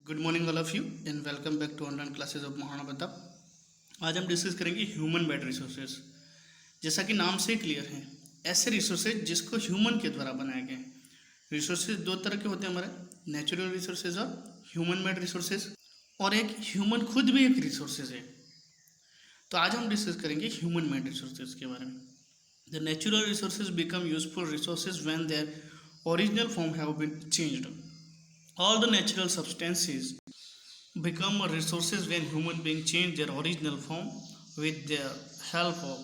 Good morning all of you and welcome back to online classes of Maharana Pratap. आज हम discuss करेंगे human made resources. जैसा कि नाम से क्लियर है, ऐसे रिसोर्सेज जिसको ह्यूमन के द्वारा बनाए गए। रिसोर्सेज दो तरह के होते हैं हमारे, नेचुरल रिसोर्सेज और ह्यूमन मेड रिसोर्सेज, और एक ह्यूमन खुद भी एक रिसोर्सेज है। तो आज हम डिस्कस करेंगे ह्यूमन मेड रिसोर्सेज के बारे में। The natural resources become useful resources when their original form have been changed. All the natural substances become resources when human beings change their original form with their help of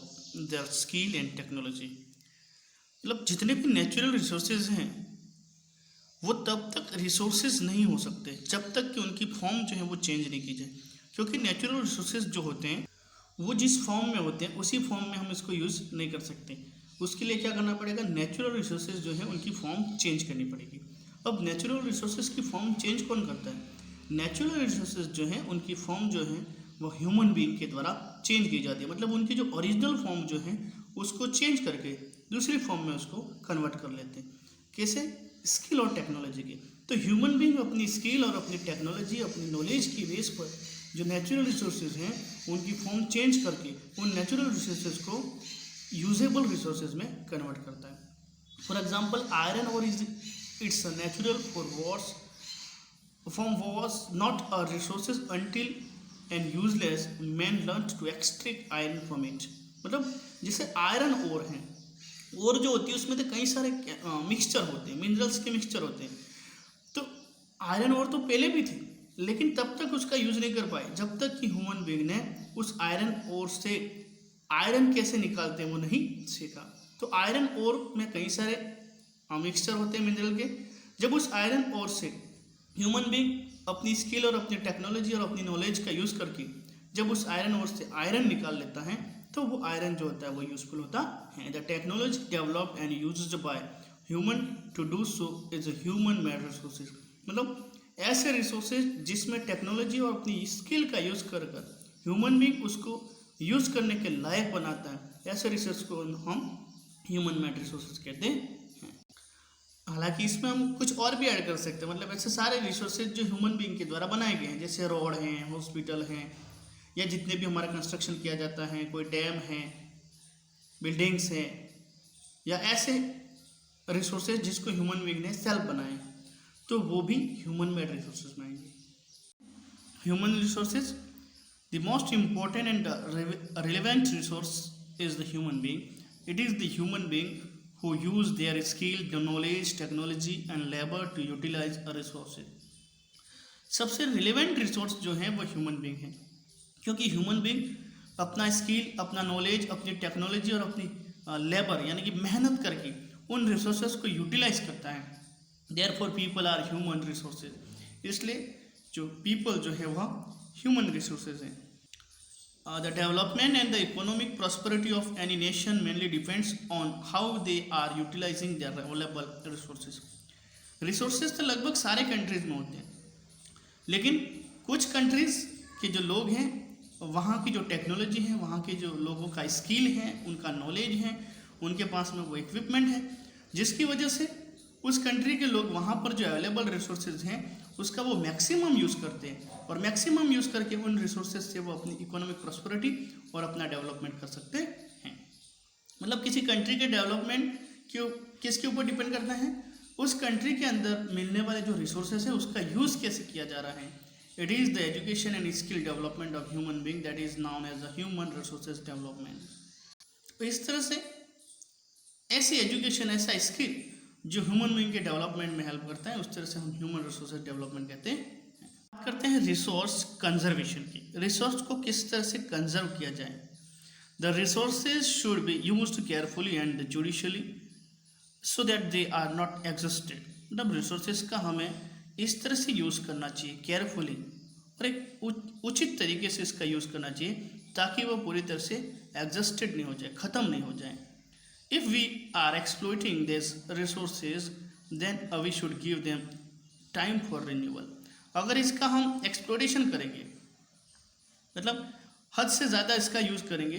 their skill and technology। मतलब जितने भी natural resources हैं वो तब तक resources नहीं हो सकते जब तक कि उनकी फॉर्म जो है वो चेंज नहीं की जाए। क्योंकि नेचुरल रिसोर्सेज जो होते हैं वो जिस फॉर्म में होते हैं उसी फॉर्म में हम इसको यूज़ नहीं कर सकते। उसके लिए क्या करना पड़ेगा, नेचुरल रिसोर्सेज जो है उनकी फॉर्म चेंज करनी पड़ेगी। अब नेचुरल रिसोर्सेज की फॉर्म चेंज कौन करता है? नेचुरल रिसोर्सेज जो हैं उनकी फॉर्म जो है वो ह्यूमन बीइंग के द्वारा चेंज की जाती है। मतलब उनकी जो ओरिजिनल फॉर्म जो है उसको चेंज करके दूसरी फॉर्म में उसको कन्वर्ट कर लेते हैं। कैसे? स्किल और टेक्नोलॉजी के। तो ह्यूमन बीइंग अपनी स्किल और अपनी टेक्नोलॉजी, अपनी नॉलेज की बेस पर जो नेचुरल रिसोर्सेज हैं उनकी फॉर्म चेंज करके उन नेचुरल रिसोर्सेज को यूजेबल रिसोर्सेज में कन्वर्ट करता है। फॉर एग्जाम्पल, आयरन और it's a natural form was not a resources until and useless man learned to extract iron from it। मतलब जैसे आयरन ओर है, ओर जो होती है उसमें तो कई सारे मिक्सचर होते हैं, मिनरल्स के मिक्सचर होते हैं। तो आयरन ओर तो पहले भी थी लेकिन तब तक उसका यूज नहीं कर पाए जब तक कि ह्यूमन बीइंग ने उस आयरन ओर से आयरन कैसे निकालते हैं वो नहीं सीखा। तो आयरन ओर में कई सारे मिक्सचर होते हैं मिनरल के। जब उस आयरन ओर से ह्यूमन बीइंग अपनी स्किल और अपनी टेक्नोलॉजी और अपनी नॉलेज का यूज़ करके जब उस आयरन ओर से आयरन निकाल लेता है तो वो आयरन जो होता है वो यूजफुल होता है। The technology developed and used by human to do so is a human made resources. मतलब ऐसे रिसोर्सेज जिसमें टेक्नोलॉजी और अपनी स्किल का यूज़ कर ह्यूमन बीइंग उसको यूज़ करने के लायक बनाता है, ऐसे रिसोर्स को हम ह्यूमन मेड रिसोर्सेज कहते हैं। हालांकि इसमें हम कुछ और भी ऐड कर सकते हैं। मतलब ऐसे सारे रिसोर्सेज जो ह्यूमन बीइंग के द्वारा बनाए गए हैं, जैसे रोड हैं, हॉस्पिटल हैं, या जितने भी हमारा कंस्ट्रक्शन किया जाता है, कोई डैम है, बिल्डिंग्स हैं, या ऐसे रिसोर्सेज जिसको ह्यूमन बीइंग ने सेल्फ बनाए तो वो भी ह्यूमन मेड रिसोर्सेज बनाएंगे। Human resources, the most important and relevant resource is the human being. It is the human being who use their skill, the knowledge, technology and labor to utilize a resources। सबसे relevant resource जो है वो human being है, क्योंकि human being अपना skill, अपना knowledge, अपनी technology और अपनी लेबर यानी कि मेहनत करके उन रिसोर्सेज को यूटिलाइज करता है। Therefore people are human resources. इसलिए जो पीपल जो है वह ह्यूमन रिसोर्सेज हैं। The development and the economic prosperity of any nation mainly depends on how they are utilizing their available resources। Resources तो लगभग सारे कंट्रीज में होते हैं, लेकिन कुछ कंट्रीज के जो लोग हैं वहाँ की जो टेक्नोलॉजी है, वहाँ के जो लोगों का स्किल है, उनका नॉलेज है, उनके पास में वो इक्विपमेंट है, जिसकी वजह से उस कंट्री के लोग वहाँ पर जो अवेलेबल रिसोर्सेज हैं उसका वो मैक्सिमम यूज़ करते हैं, और मैक्सिमम यूज़ करके उन रिसोर्सेज से वो अपनी इकोनॉमिक प्रॉस्पेरिटी और अपना डेवलपमेंट कर सकते हैं। मतलब किसी कंट्री के डेवलपमेंट क्यों किसके ऊपर डिपेंड करता है? उस कंट्री के अंदर मिलने वाले जो रिसोर्सेज है उसका यूज़ कैसे किया जा रहा है। It is the education and skill development of human being that is known as the human resources development. तो इस तरह से ऐसी एजुकेशन, ऐसा स्किल जो ह्यूमन बीइंग के डेवलपमेंट में हेल्प करता है, उस तरह से हम ह्यूमन रिसोर्सेज डेवलपमेंट कहते हैं। बात करते हैं रिसोर्स कंजर्वेशन की। रिसोर्स को किस तरह से कंजर्व किया जाए। The resources should be used carefully and judiciously so that they are not exhausted. मतलब रिसोर्सेज का हमें इस तरह से यूज़ करना चाहिए केयरफुली और एक उचित तरीके से इसका यूज़ करना चाहिए ताकि वह पूरी तरह से एग्जॉस्टेड नहीं हो जाए, ख़त्म नहीं हो जाए। If we are exploiting these resources, then we should give them time for renewal। अगर इसका हम एक्सप्लोरेशन करेंगे, मतलब हद से ज़्यादा इसका यूज़ करेंगे,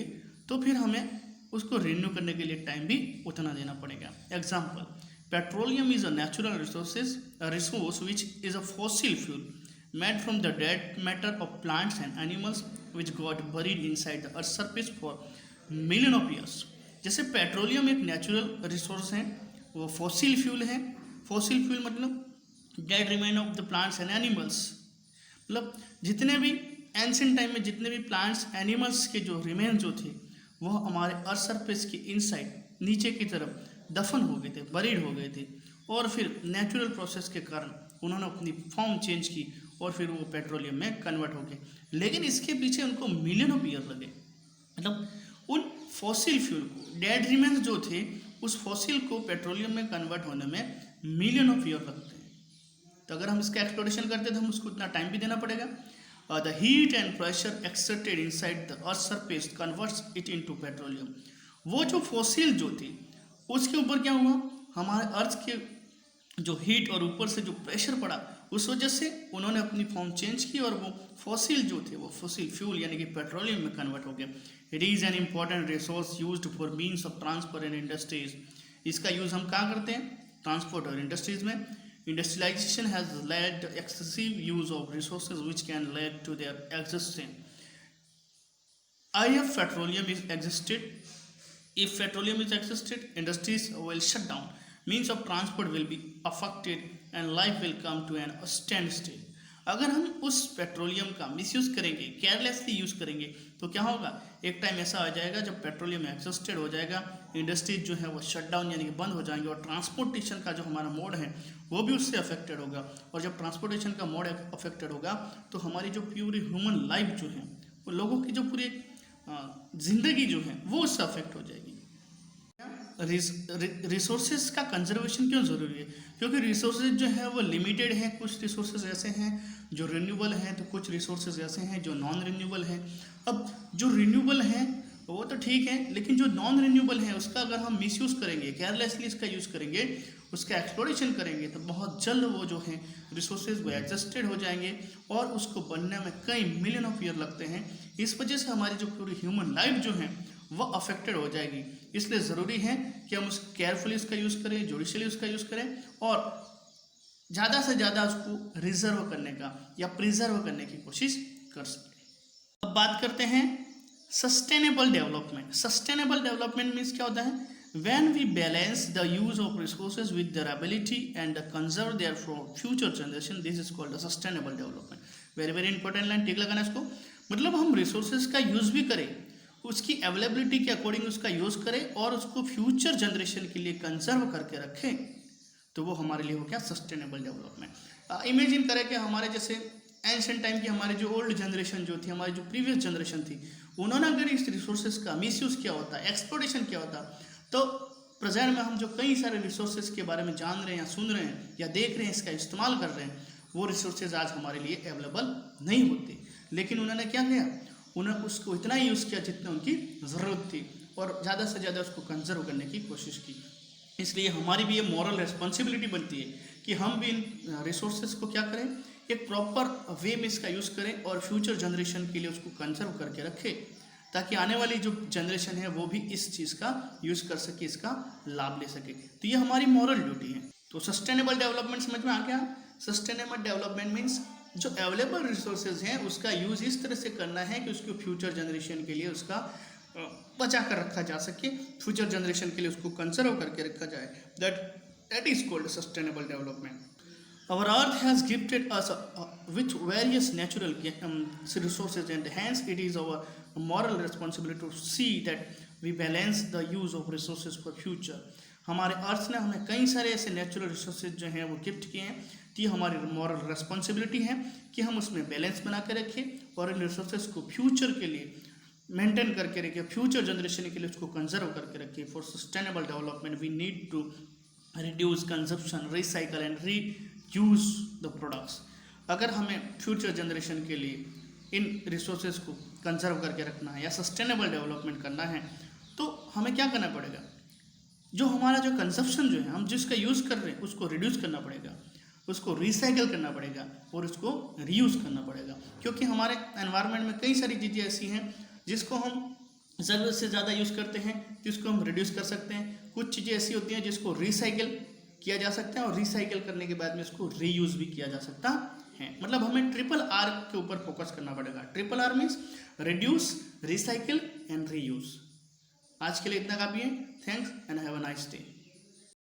तो फिर हमें उसको रिन्यू करने के लिए टाइम भी उतना देना पड़ेगा। Example, petroleum is a natural resource which is a fossil fuel made from the dead matter of plants and animals which got buried inside the earth's surface for million of years। जैसे petroleum एक natural resource है, वो fossil fuel है। Fossil fuel मतलब dead remain of the plants and animals, मतलब जितने भी ancient time में जितने भी प्लांट्स एनिमल्स के जो रिमेन जो थे वो हमारे अर्थ सरफेस के इनसाइड नीचे की तरफ दफन हो गए थे, बरीड हो गए थे, और फिर नेचुरल प्रोसेस के कारण उन्होंने अपनी फॉर्म चेंज की और फिर वो पेट्रोलियम में कन्वर्ट हो गए। लेकिन इसके पीछे उनको मिलियन ऑफ ईयर लगे, मतलब उन फॉसिल फ्यूल को, डेड रिमेन्स जो थे उस फॉसिल को पेट्रोलियम में कन्वर्ट होने में मिलियन ऑफ ईयर लगते हैं। तो अगर हम इसका एक्सप्लोरेशन करते हैं तो हम उसको इतना टाइम भी देना पड़ेगा। The heat and pressure exerted inside the earth surface converts it into petroleum. वो जो फॉसिल जो थी उसके ऊपर क्या हुआ, हमारे अर्थ के जो हीट और ऊपर से जो प्रेशर पड़ा उस वजह से उन्होंने अपनी फॉर्म चेंज की और वो फॉसिल जो थे वो फॉसिल फ्यूल यानी कि पेट्रोलियम में कन्वर्ट हो गए। It is an important resource used for means of transport and industries. इसका यूज़ हम कहाँ करते हैं, ट्रांसपोर्ट और इंडस्ट्रीज में। Industrialisation has led excessive use of resources which can lead to their existing. If petroleum is existed, industries will shut down, means of transport will be affected and life will come to an standstill। अगर हम उस petroleum का misuse करेंगे, carelessly use करेंगे तो क्या होगा, एक टाइम ऐसा आ जाएगा जब पेट्रोलियम एग्जॉस्टेड हो जाएगा, इंडस्ट्रीज जो है वो शट डाउन यानी कि बंद हो जाएंगे और ट्रांसपोर्टेशन का जो हमारा मोड है वो भी उससे अफेक्टेड होगा। और जब ट्रांसपोर्टेशन का मोड अफेक्टेड होगा तो हमारी जो प्यूरी ह्यूमन लाइफ जो है वो लोगों की जो पूरी जिंदगी जो है वो उससे अफेक्ट हो जाएगी। रिसोर्सेज का कंजर्वेशन क्यों ज़रूरी है, क्योंकि रिसोर्सेज जो है वो लिमिटेड हैं। कुछ रिसोर्सेज ऐसे हैं जो रिन्यूएबल हैं तो कुछ रिसोर्सेज ऐसे हैं जो नॉन रिन्यूएबल हैं। अब जो रिन्यूएबल हैं वो तो ठीक है, लेकिन जो नॉन रिन्यूएबल है उसका अगर हम मिसयूज़ करेंगे, केयरलेसली इसका यूज़ करेंगे, उसका एक्सप्लोरेशन करेंगे तो बहुत जल्द वो जो है रिसोर्सेज वो एग्जॉस्टेड हो जाएंगे और उसको बनने में कई मिलियन ऑफ ईयर लगते हैं। इस वजह से हमारी जो पूरी ह्यूमन लाइफ जो है वो अफेक्टेड हो जाएगी। इसलिए ज़रूरी है कि हम उस केयरफुली उसका यूज़ करें, जुडिशली उसका यूज़ करें और ज़्यादा से ज़्यादा उसको रिजर्व करने का या प्रिजर्व करने की कोशिश कर सकें। अब बात करते हैं sustainable development. Sustainable development means क्या होता है, when we balance the use of resources with their ability and conserve their for future generation, this is called a sustainable development। very important line tick लगाना इसको, मतलब हम resources का use भी करें, उसकी अवेलेबिलिटी के अकॉर्डिंग उसका यूज़ करें और उसको फ्यूचर जनरेशन के लिए कंजर्व करके रखें, तो वो हमारे लिए हो क्या, सस्टेनेबल डेवलपमेंट। इमेजिन करें कि हमारे जैसे एंशिएंट टाइम की हमारी जो ओल्ड जनरेशन जो थी, हमारी जो प्रीवियस जनरेशन थी, उन्होंने अगर इस रिसोर्सेज का मिसयूज़ किया होता, एक्सप्लोरेशन किया होता, तो प्रेजेंट में हम जो कई सारे रिसोर्सेज के बारे में जान रहे हैं या सुन रहे हैं या देख रहे हैं, इसका इस्तेमाल कर रहे हैं, वो रिसोर्सेज आज हमारे लिए अवेलेबल नहीं होते। लेकिन उन्होंने क्या किया, उन्होंने उसको इतना ही यूज़ किया जितना उनकी ज़रूरत थी और ज़्यादा से ज़्यादा उसको कंजर्व करने की कोशिश की। इसलिए हमारी भी ये मॉरल रिस्पॉन्सिबिलिटी बनती है कि हम भी इन रिसोर्सेज को क्या करें, एक प्रॉपर वे में इसका यूज़ करें और फ्यूचर जनरेशन के लिए उसको कंजर्व करके रखें, ताकि आने वाली जो जनरेशन है वो भी इस चीज़ का यूज़ कर सके, इसका लाभ ले सके। तो ये हमारी मॉरल ड्यूटी है। तो सस्टेनेबल डेवलपमेंट समझ में आ गया। सस्टेनेबल डेवलपमेंट मीन्स जो अवेलेबल रिसोर्सेज हैं उसका यूज़ इस तरह से करना है कि उसको फ्यूचर जनरेशन के लिए उसका बचा कर रखा जा सके, फ्यूचर जनरेशन के लिए उसको कंजर्व करके रखा जाए। That is called sustainable development. Our earth has gifted us with various natural resources and hence it is our moral responsibility to see that we balance the use of resources for future। हमारे अर्थ ने हमें कई सारे ऐसे natural resources जो हैं वो gift किए हैं, तो ये हमारी मॉरल रिस्पॉन्सिबिलिटी है कि हम उसमें बैलेंस बना के रखें और इन रिसोर्सेज को फ्यूचर के लिए मेंटेन करके रखें, फ्यूचर जनरेशन के लिए उसको कंजर्व करके रखें। For sustainable development we need to reduce consumption, recycle and reuse the products. अगर हमें फ्यूचर जनरेशन के लिए इन रिसोर्सेज को कंजर्व करके रखना है या सस्टेनेबल डेवलपमेंट करना है तो हमें क्या करना पड़ेगा, जो हमारा जो कंजप्शन जो है, हम जिसका यूज़ कर रहे हैं उसको रिड्यूस करना पड़ेगा, उसको रिसाइकिल करना पड़ेगा और उसको रीयूज़ करना पड़ेगा। क्योंकि हमारे एनवायरनमेंट में कई सारी चीज़ें ऐसी हैं जिसको हम ज़रूरत से ज़्यादा यूज़ करते हैं, जिसको हम रिड्यूस कर सकते हैं। कुछ चीज़ें ऐसी होती हैं जिसको रिसाइकिल किया जा सकता है और रिसाइकिल करने के बाद में इसको रीयूज़ भी किया जा सकता हैं। मतलब हमें ट्रिपल आर के ऊपर फोकस करना पड़ेगा। Triple R means reduce, recycle and reuse. आज के लिए इतना काफ़ी है। Thanks and have a nice day.